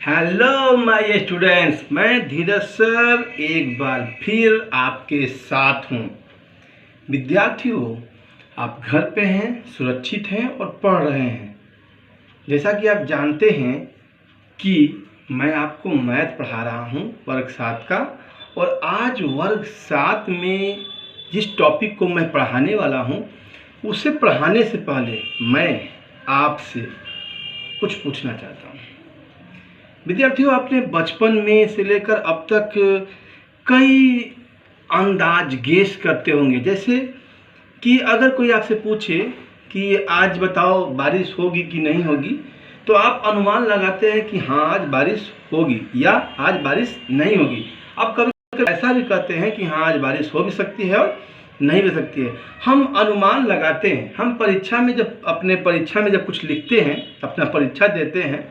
Hello my students, मैं धीरज sir एक बार फिर आपके साथ हूँ। विद्यार्थियों, आप घर पे हैं, सुरक्षित हैं और पढ़ रहे हैं। जैसा कि आप जानते हैं कि मैं आपको मैथ पढ़ा रहा हूँ वर्ग 7 का, और आज वर्ग 7 में जिस टॉपिक को मैं पढ़ाने वाला हूँ उसे पढ़ाने से पहले मैं आपसे कुछ पूछना चाहता हूँ। विद्यार्थियों, आपने बचपन में से लेकर अब तक कई अंदाज गेस करते होंगे। जैसे कि अगर कोई आपसे पूछे कि आज बताओ बारिश होगी कि नहीं होगी, तो आप अनुमान लगाते हैं कि हाँ आज बारिश होगी या आज बारिश नहीं होगी। आप कभी कभी ऐसा भी कहते हैं कि हाँ आज बारिश हो भी सकती है और नहीं भी सकती है। हम अनुमान लगाते हैं। हम परीक्षा में जब कुछ लिखते हैं, अपना परीक्षा देते हैं,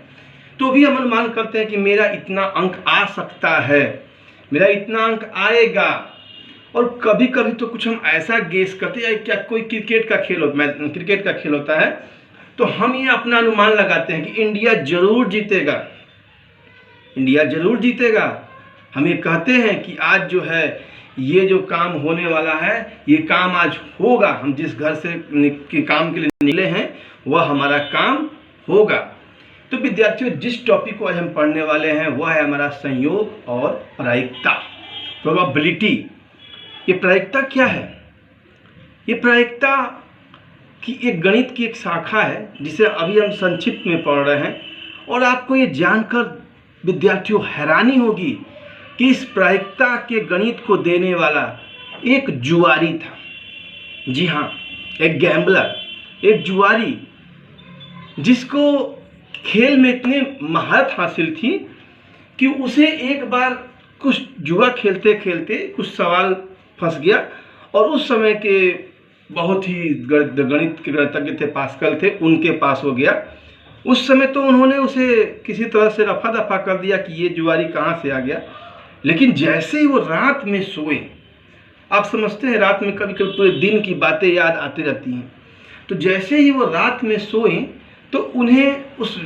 तो भी हम अनुमान करते हैं कि मेरा इतना अंक आ सकता है, मेरा इतना अंक आएगा। और कभी कभी तो कुछ हम ऐसा गेस करते हैं, क्या कोई क्रिकेट का खेल होता है, तो हम ये अपना अनुमान लगाते हैं कि इंडिया जरूर जीतेगा, इंडिया जरूर जीतेगा। हम ये कहते हैं कि आज जो है ये जो काम होने वाला है, ये काम आज होगा। हम जिस घर से काम के लिए निकले हैं वह हमारा काम होगा। तो विद्यार्थियों, जिस टॉपिक को आज हम पढ़ने वाले हैं वह है हमारा संयोग और प्रायिकता, प्रोबेबिलिटी। ये प्रायिकता क्या है? ये प्रायिकता की एक गणित की एक शाखा है जिसे अभी हम संक्षिप्त में पढ़ रहे हैं। और आपको ये जानकर विद्यार्थियों हैरानी होगी कि इस प्रायिकता के गणित को देने वाला एक जुआरी था। जी हाँ, एक गैम्बलर, एक जुआरी, जिसको खेल में इतनी महारत हासिल थी कि उसे एक बार कुछ जुआ खेलते खेलते कुछ सवाल फंस गया, और उस समय के बहुत ही गणित के गणितज्ञ थे, पास्कल थे, उनके पास हो गया। उस समय तो उन्होंने उसे किसी तरह से रफा दफा कर दिया कि ये जुआरी कहाँ से आ गया। लेकिन जैसे ही वो रात में सोए, आप समझते हैं रात में कभी कभी पूरे दिन की बातें याद आती रहती हैं, तो जैसे ही वो रात में सोए तो उन्हें उस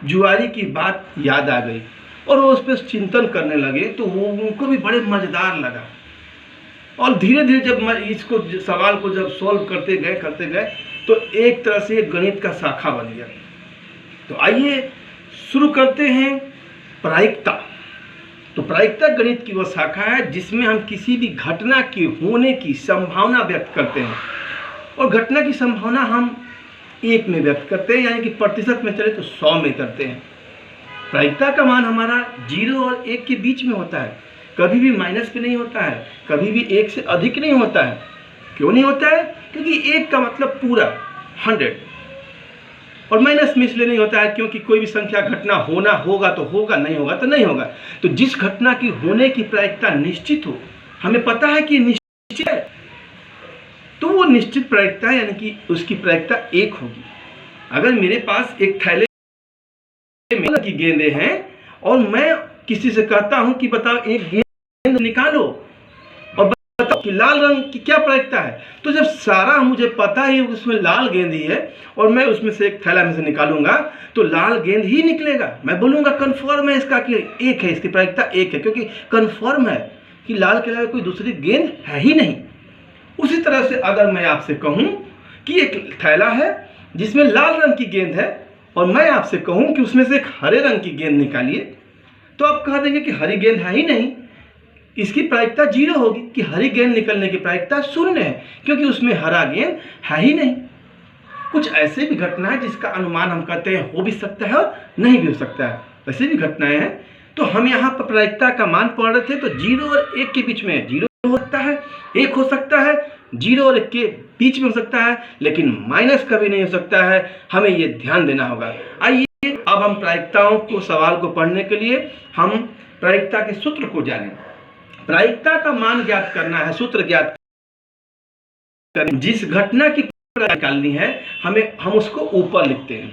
जुआरी की बात याद आ गई और वो उस पर चिंतन करने लगे। तो वो उनको भी बड़े मज़ेदार लगा, और धीरे धीरे जब इसको सवाल को जब सॉल्व करते गए तो एक तरह से गणित का शाखा बन गया। तो आइए शुरू करते हैं प्रायिकता। तो प्रायिकता गणित की वो शाखा है जिसमें हम किसी भी घटना की होने की संभावना व्यक्त करते हैं, और घटना की संभावना हम 1 में व्यक्त करते हैं, यानी कि प्रतिशत में चले तो 100 में करते हैं। प्रायिकता का मान हमारा 0 और 1 के बीच में होता है, कभी भी माइनस पे नहीं होता है, कभी भी 1 से अधिक नहीं होता है। क्यों नहीं होता है? क्योंकि 1 का मतलब पूरा 100, और माइनस में इसलिए नहीं होता है क्योंकि कोई भी संख्या घटना होना होगा तो होगा, नहीं होगा तो नहीं होगा। तो जिस घटना की होने की प्रायिकता निश्चित हो, हमें पता है कि निश्चित है, तो वो निश्चित प्रायिकता यानी कि उसकी प्रायिकता 1 होगी। अगर मेरे पास एक थैले में की गेंदें हैं और मैं किसी से कहता हूं कि बताओ एक गेंद निकालो और बताओ कि लाल रंग की क्या प्रायिकता है, तो जब सारा मुझे पता है उसमें लाल गेंद ही है और मैं उसमें से एक थैला में से निकालूंगा तो लाल गेंद ही निकलेगा। मैं बोलूंगा कन्फर्म है इसका कि 1 है, इसकी प्रायिकता 1 है, क्योंकि कन्फर्म है कि लाल के अलावा कोई दूसरी गेंद है ही नहीं। उसी तरह से अगर मैं आपसे कहूं कि एक थैला है जिसमें लाल रंग की गेंद है और मैं आपसे कहूं कि उसमें से एक हरे रंग की गेंद निकालिए, तो आप कह देंगे कि हरी गेंद है ही नहीं, इसकी प्रायिकता 0 होगी, कि हरी गेंद निकलने की प्रायिकता 0 है क्योंकि उसमें हरा गेंद है ही नहीं। कुछ ऐसे भी घटना है जिसका अनुमान हम कहते हैं हो भी सकता है और नहीं भी हो सकता है, वैसे भी घटनाएं हैं। तो हम यहाँ पर प्रायिकता का मान पढ़ रहे थे, तो 0 और 1 के बीच में 0 हो सकता है, 1 हो सकता है, 0 और 1 के बीच में हो सकता है, लेकिन माइनस कभी नहीं हो सकता है। हमें ये ध्यान देना होगा। आइए अब हम प्रायिकताओं को सवाल को पढ़ने के लिए हम प्रायिकता के सूत्र को जानें। प्रायिकता का मान ज्ञात करना है, सूत्र ज्ञात करना, जिस घटना की निकालनी है हम उसको ऊपर लिखते हैं,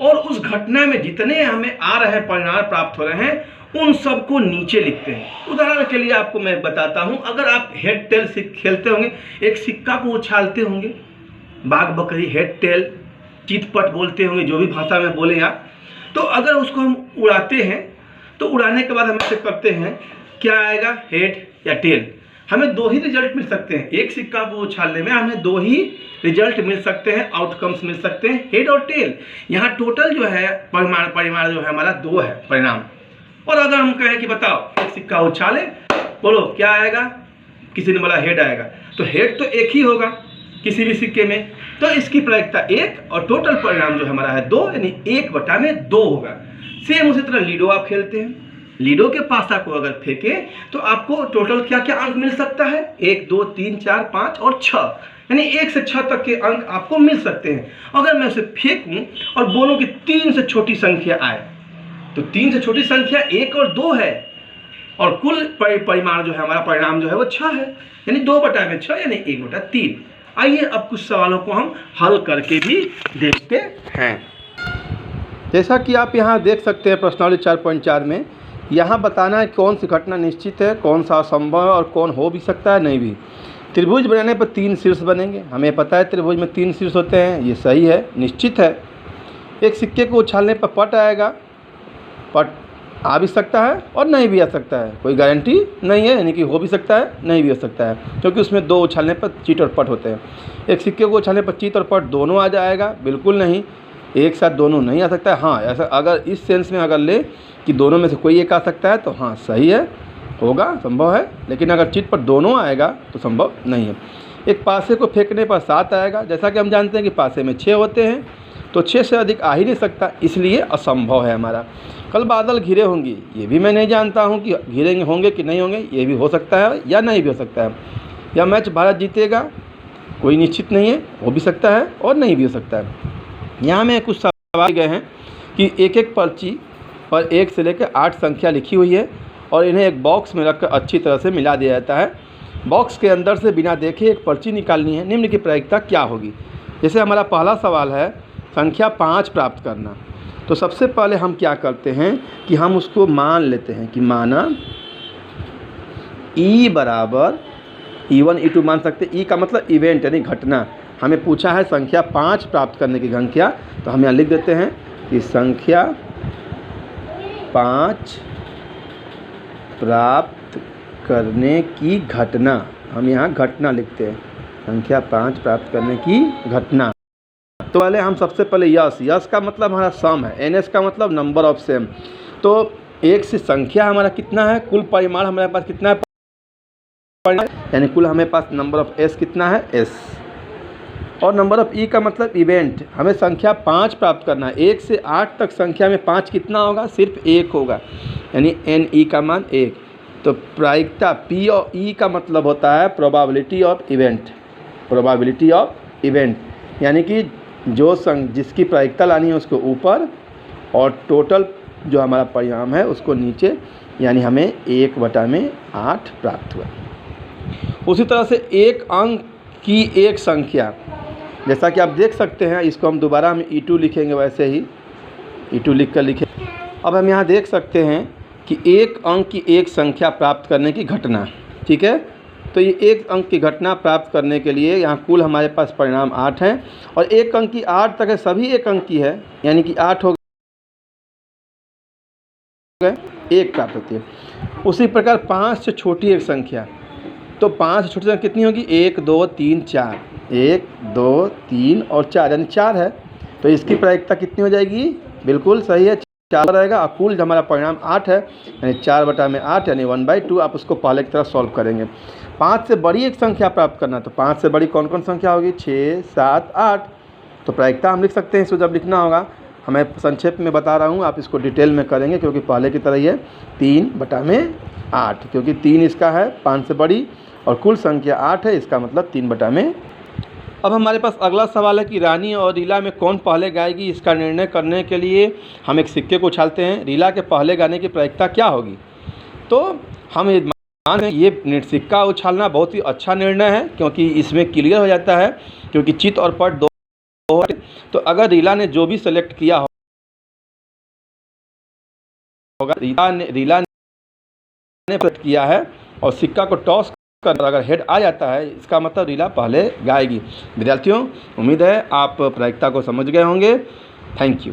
और उस घटना में जितने हमें आ रहे हैं परिणाम प्राप्त हो रहे हैं उन सबको नीचे लिखते हैं। उदाहरण के लिए आपको मैं बताता हूं, अगर आप हेड टेल खेलते होंगे, एक सिक्का को उछालते होंगे, बाघ बकरी, हेड टेल, चितपट बोलते होंगे, जो भी भाषा में बोले आप, तो अगर उसको हम उड़ाते हैं तो उड़ाने के बाद हम ऐसे करते हैं, क्या आएगा, हेड या टेल। हमें दो ही रिजल्ट मिल सकते हैं, एक सिक्का को उछालने में हमें दो ही रिजल्ट मिल सकते हैं, आउटकम्स मिल सकते हैं, हेड और टेल। यहाँ टोटल जो है परिमाण जो है हमारा 2 है परिणाम। और अगर हम कहें कि बताओ एक सिक्का उछाले, बोलो क्या आएगा, किसी ने बोला हेड आएगा, तो हेड तो एक ही होगा किसी भी सिक्के में, तो इसकी प्रायिकता 1 और टोटल परिणाम जो हमारा है 2, यानी 1/2 होगा। सेम उसी तरह लीडो आप खेलते हैं, लीडो के पासा को अगर फेंके तो आपको टोटल क्या क्या अंक मिल सकता है, 1 2 3 4 5 और 6, यानी 1 से 6 तक के अंक आपको मिल सकते हैं। अगर मैं उसे फेंकूं और बोलूं कि 3 से छोटी संख्या आए, तो 3 से छोटी संख्या 1 और 2 है, और कुल परिमाण जो है हमारा परिणाम जो है वो 6 है, यानी 2/6 यानी 1/3। आइए अब कुछ सवालों को हम हल करके भी देखते हैं। जैसा कि आप यहाँ देख सकते हैं प्रश्नावली 4.4 में, यहाँ बताना है कौन सी घटना निश्चित है, कौन सा असंभव है और कौन हो भी सकता है, नहीं भी। त्रिभुज बनाने पर 3 शीर्ष बनेंगे, हमें पता है त्रिभुज में 3 शीर्ष होते हैं, ये सही है, निश्चित है। एक सिक्के को उछालने पर पट आएगा, पट आ भी सकता है और नहीं भी आ सकता है, कोई गारंटी नहीं है, यानी कि हो भी सकता है नहीं भी हो सकता है, क्योंकि उसमें 2 उछालने पर चीट और पट होते हैं। एक सिक्के को उछालने पर चीट और पट दोनों आ जाएगा, बिल्कुल नहीं, एक साथ दोनों नहीं आ सकता है। हाँ, ऐसा अगर इस सेंस में अगर ले कि दोनों में से कोई एक आ सकता है तो हाँ सही है, होगा, संभव है, लेकिन अगर चीट पर दोनों आएगा तो संभव नहीं है। एक पासे को फेंकने पर 7 आएगा, जैसा कि हम जानते हैं कि पासे में 6 होते हैं, तो 6 से अधिक आ ही नहीं सकता, इसलिए असंभव है हमारा। कल बादल घिरे होंगे, ये भी मैं नहीं जानता हूँ कि घिरेंगे होंगे कि नहीं होंगे, ये भी हो सकता है या नहीं भी हो सकता है। या मैच भारत जीतेगा, कोई निश्चित नहीं है, हो भी सकता है और नहीं भी हो सकता है। यहाँ में कुछ सवाल गए हैं कि एक एक पर्ची पर 1 से लेकर 8 संख्या लिखी हुई है और इन्हें एक बॉक्स में रखकर अच्छी तरह से मिला दिया जाता है। बॉक्स के अंदर से बिना देखे एक पर्ची निकालनी है, निम्न की प्रायिकता क्या होगी। जैसे हमारा पहला सवाल है संख्या 5 प्राप्त करना, तो सबसे पहले हम क्या करते हैं कि हम उसको मान लेते हैं कि माना E बराबर E1 E2 मान सकते। E का मतलब इवेंट यानी घटना। हमें पूछा है संख्या 5 प्राप्त करने की संख्या, तो हम यहाँ लिख देते हैं कि संख्या 5 प्राप्त करने की घटना, हम यहाँ घटना लिखते हैं, संख्या 5 प्राप्त करने की घटना। तो पहले हम सबसे पहले यस का मतलब हमारा सम है, NS का मतलब नंबर ऑफ सेम। तो 1 से संख्या हमारा कितना है, कुल परिमाण हमारे पास कितना है, यानी कुल हमें पास नंबर ऑफ S कितना है, S। और नंबर ऑफ E का मतलब इवेंट, हमें संख्या 5 प्राप्त करना है। 1 से 8 तक संख्या में 5 कितना होगा, सिर्फ 1 होगा, यानी NE का मान 1। तो प्रायिकता P और E का मतलब होता है probability of event, probability of event, यानी कि जो जिसकी प्रायिकता लानी है उसको ऊपर और टोटल जो हमारा परिणाम है उसको नीचे, यानी हमें 1/8 प्राप्त हुआ। उसी तरह से एक अंक की एक संख्या, जैसा कि आप देख सकते हैं, इसको हम दोबारा हम E2 लिखेंगे, वैसे ही E2 लिख कर लिखें। अब हम यहाँ देख सकते हैं कि एक अंक की एक संख्या प्राप्त करने की घटना, ठीक है। तो ये एक अंक की घटना प्राप्त करने के लिए यहाँ कुल हमारे पास परिणाम 8 हैं और एक अंक की 8 तक है, सभी एक अंक की है, यानी कि 8 हो गए, 1 प्राप्त होती है। उसी प्रकार 5 से छोटी एक संख्या, तो 5 से छोटी संख्या कितनी होगी, 1 2 3 4, 1 2 3 और 4, यानी 4 है। तो इसकी प्रायिकता कितनी हो जाएगी, बिल्कुल सही है, 4 रहेगा। और कुल हमारा परिणाम 8 है, यानी 4/8 यानी 1/2। आप उसको पहले की तरह सॉल्व करेंगे। 5 से बड़ी एक संख्या प्राप्त करना, तो 5 से बड़ी कौन कौन संख्या होगी, 6 7 8। तो प्रायिकता हम लिख सकते हैं, इसको जब लिखना होगा, हमें संक्षेप में बता रहा हूँ, आप इसको डिटेल में करेंगे क्योंकि पहले की तरह ही है, 3/8, क्योंकि 3 इसका है 5 से बड़ी और कुल संख्या 8 है, इसका मतलब 3/8। अब हमारे पास अगला सवाल है कि रानी और रीला में कौन पहले गाएगी। इसका निर्णय करने के लिए हम एक सिक्के को उछालते हैं, रीला के पहले गाने की प्रायिकता क्या होगी। तो हम ये सिक्का उछालना बहुत ही अच्छा निर्णय है, क्योंकि इसमें क्लियर हो जाता है, क्योंकि चित और पट दो। तो अगर रीला ने जो भी सेलेक्ट किया होगा, रीला ने किया है और सिक्का को टॉस कर अगर हेड आ जाता है, इसका मतलब रीला पहले गाएगी। विद्यार्थियों, उम्मीद है आप प्रायिकता को समझ गए होंगे। Thank you.